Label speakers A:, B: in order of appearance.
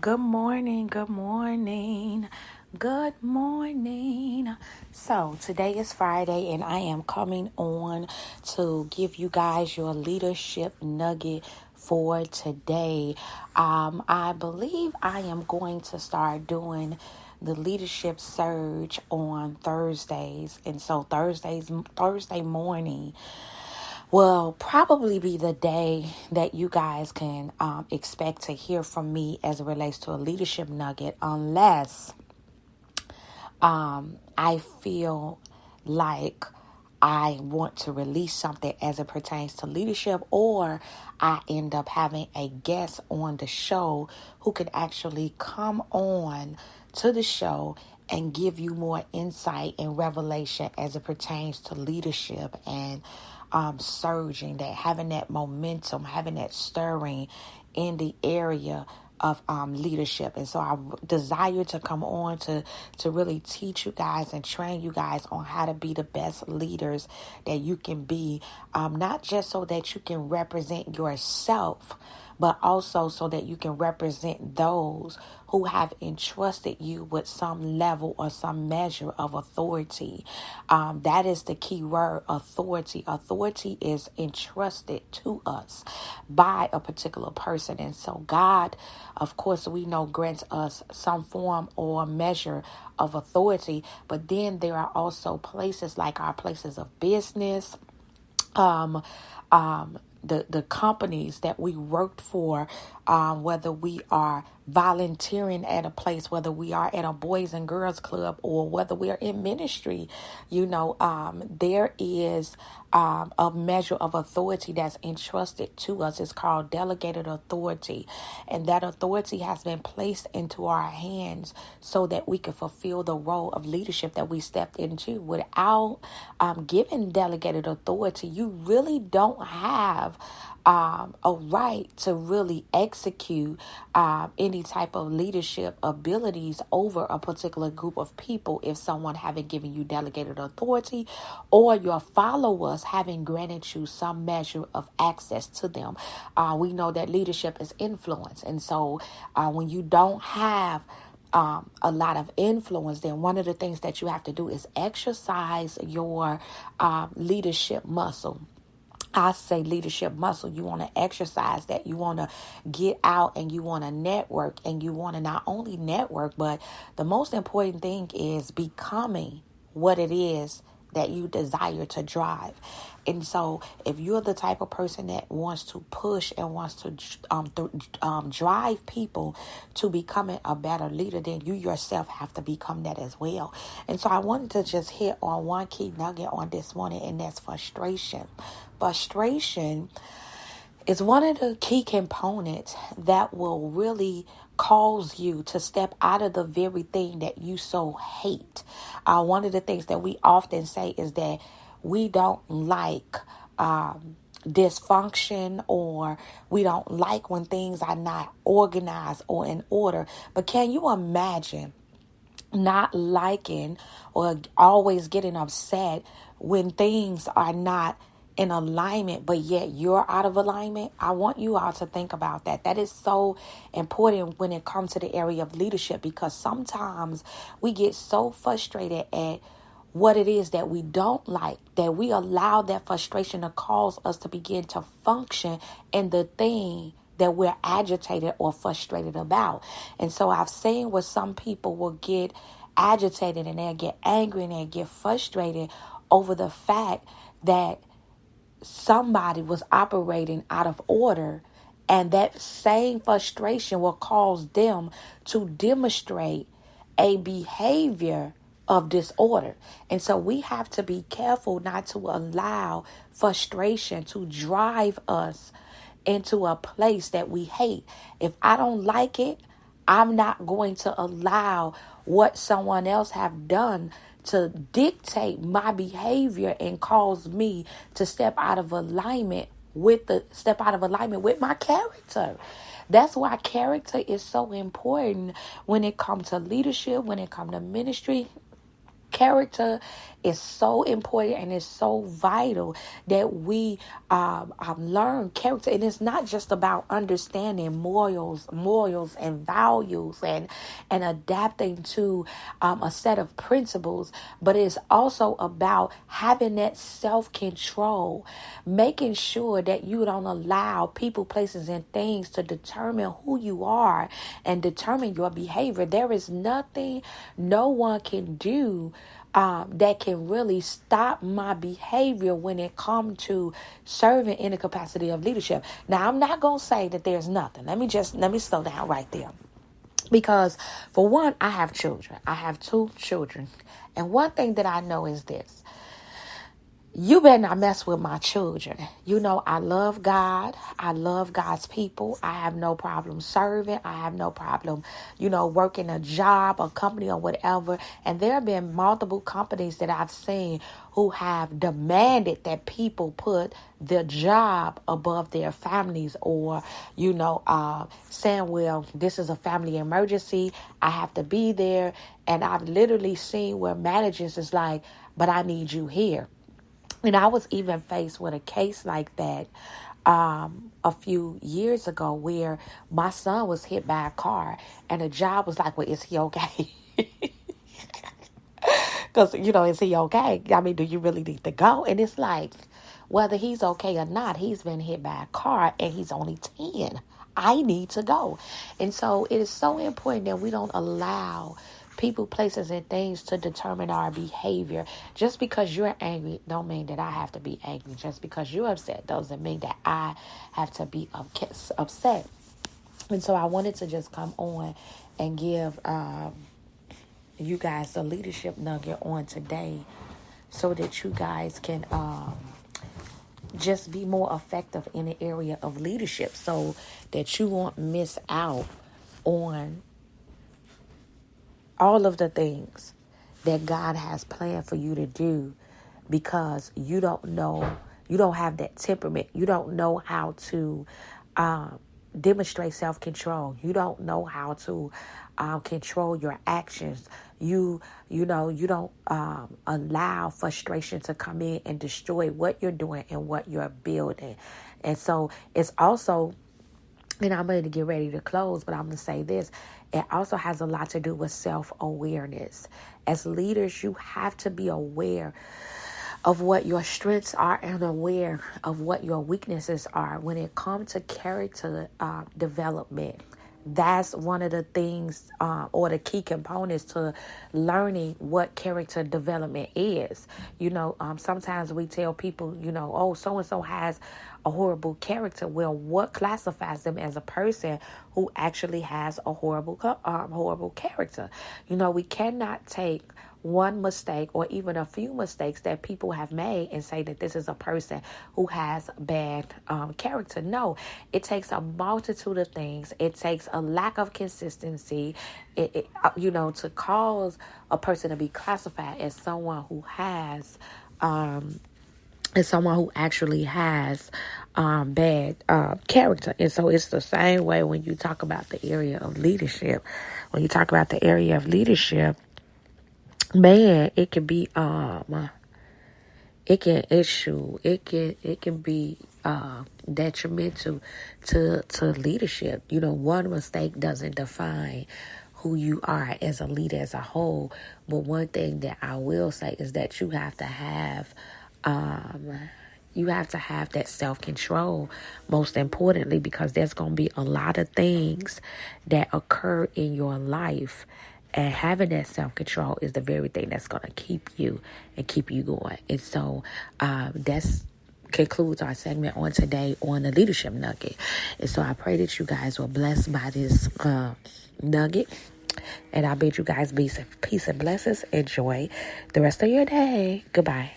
A: Good morning, good morning, good morning. So, today is Friday, and I am coming on to give you guys your leadership nugget for today. I believe I am going to start doing the leadership surge on Thursdays, and so Thursday morning will probably be the day that you guys can expect to hear from me as it relates to a leadership nugget, unless I feel like I want to release something as it pertains to leadership, or I end up having a guest on the show who can actually come on to the show and give you more insight and revelation as it pertains to leadership and surging, that having that momentum, having that stirring in the area of leadership. And so I desire to come on to really teach you guys and train you guys on how to be the best leaders that you can be, not just so that you can represent yourself, but also so that you can represent those who have entrusted you with some level or some measure of authority. That is the key word, authority. Authority is entrusted to us by a particular person. And so God, of course, we know grants us some form or measure of authority, but then there are also places like our places of business, um, the companies that we worked for, whether we are volunteering at a place, whether we are at a Boys and Girls Club, or whether we are in ministry, there is a measure of authority that's entrusted to us. It's called delegated authority. And that authority has been placed into our hands so that we can fulfill the role of leadership that we stepped into. Without giving delegated authority, you really don't have a right to really execute any type of leadership abilities over a particular group of people if someone haven't given you delegated authority, or your followers haven't granted you some measure of access to them. We know that leadership is influence, and so when you don't have a lot of influence, then one of the things that you have to do is exercise your leadership muscle. I say leadership muscle. You want to exercise that. You want to get out and you want to network, and you want to not only network, but the most important thing is becoming what it is that you desire to drive. And so if you're the type of person that wants to push and wants to drive people to becoming a better leader, then you yourself have to become that as well. And so I wanted to just hit on one key nugget on this morning, and that's frustration. Frustration is one of the key components that will really cause you to step out of the very thing that you so hate. One of the things that we often say is that we don't like dysfunction, or we don't like when things are not organized or in order. But can you imagine not liking or always getting upset when things are not in alignment, but yet you're out of alignment? I want you all to think about that. That is so important when it comes to the area of leadership, because sometimes we get so frustrated at what it is that we don't like, that we allow that frustration to cause us to begin to function in the thing that we're agitated or frustrated about. And so I've seen where some people will get agitated and they'll get angry and they'll get frustrated over the fact that somebody was operating out of order, and that same frustration will cause them to demonstrate a behavior of disorder. And so we have to be careful not to allow frustration to drive us into a place that we hate. If I don't like it, I'm not going to allow what someone else have done to dictate my behavior and cause me to step out of alignment with my character. That's why character is so important when it comes to leadership, when it comes to ministry, Character is so important and it's so vital that we learn character. And it's not just about understanding morals and values and adapting to a set of principles, but it's also about having that self-control, making sure that you don't allow people, places, and things to determine who you are and determine your behavior. There is nothing no one can do that can really stop my behavior when it comes to serving in the capacity of leadership. Now, I'm not going to say that there's nothing. Let me slow down right there. Because for one, I have children. I have 2 children. And one thing that I know is this. You better not mess with my children. You know, I love God. I love God's people. I have no problem serving. I have no problem, working a job, a company, or whatever. And there have been multiple companies that I've seen who have demanded that people put their job above their families, or, saying, well, this is a family emergency. I have to be there. And I've literally seen where managers is like, but I need you here. And I was even faced with a case like that a few years ago where my son was hit by a car and the job was like, well, is he okay? Because, is he okay? I mean, do you really need to go? And it's like, whether he's okay or not, he's been hit by a car and he's only 10. I need to go. And so it is so important that we don't allow people, places, and things to determine our behavior. Just because you're angry don't mean that I have to be angry. Just because you're upset doesn't mean that I have to be upset. And so I wanted to just come on and give you guys the leadership nugget on today so that you guys can just be more effective in the area of leadership, so that you won't miss out on all of the things that God has planned for you to do, because you don't have that temperament. You don't know how to demonstrate self-control. You don't know how to control your actions. You don't allow frustration to come in and destroy what you're doing and what you're building. And so it's also, and I'm going to get ready to close, but I'm going to say this. It also has a lot to do with self-awareness. As leaders, you have to be aware of what your strengths are and aware of what your weaknesses are when it comes to character development. That's one of the things or the key components to learning what character development is. Sometimes we tell people, oh, so-and-so has a horrible character. Well, what classifies them as a person who actually has a horrible character? We cannot take one mistake or even a few mistakes that people have made and say that this is a person who has bad character. No, it takes a multitude of things. It takes a lack of consistency, to cause a person to be classified as someone who has actually has bad character. And so it's the same way when you talk about the area of leadership. When you talk about the area of leadership, man, it can be it can be detrimental to leadership. One mistake doesn't define who you are as a leader as a whole. But one thing that I will say is that you have to have that self-control, most importantly, because there's going to be a lot of things that occur in your life. And having that self-control is the very thing that's going to keep you going. And so that's concludes our segment on today on the Leadership Nugget. And so I pray that you guys were blessed by this nugget. And I bid you guys peace and blessings. Enjoy the rest of your day. Goodbye.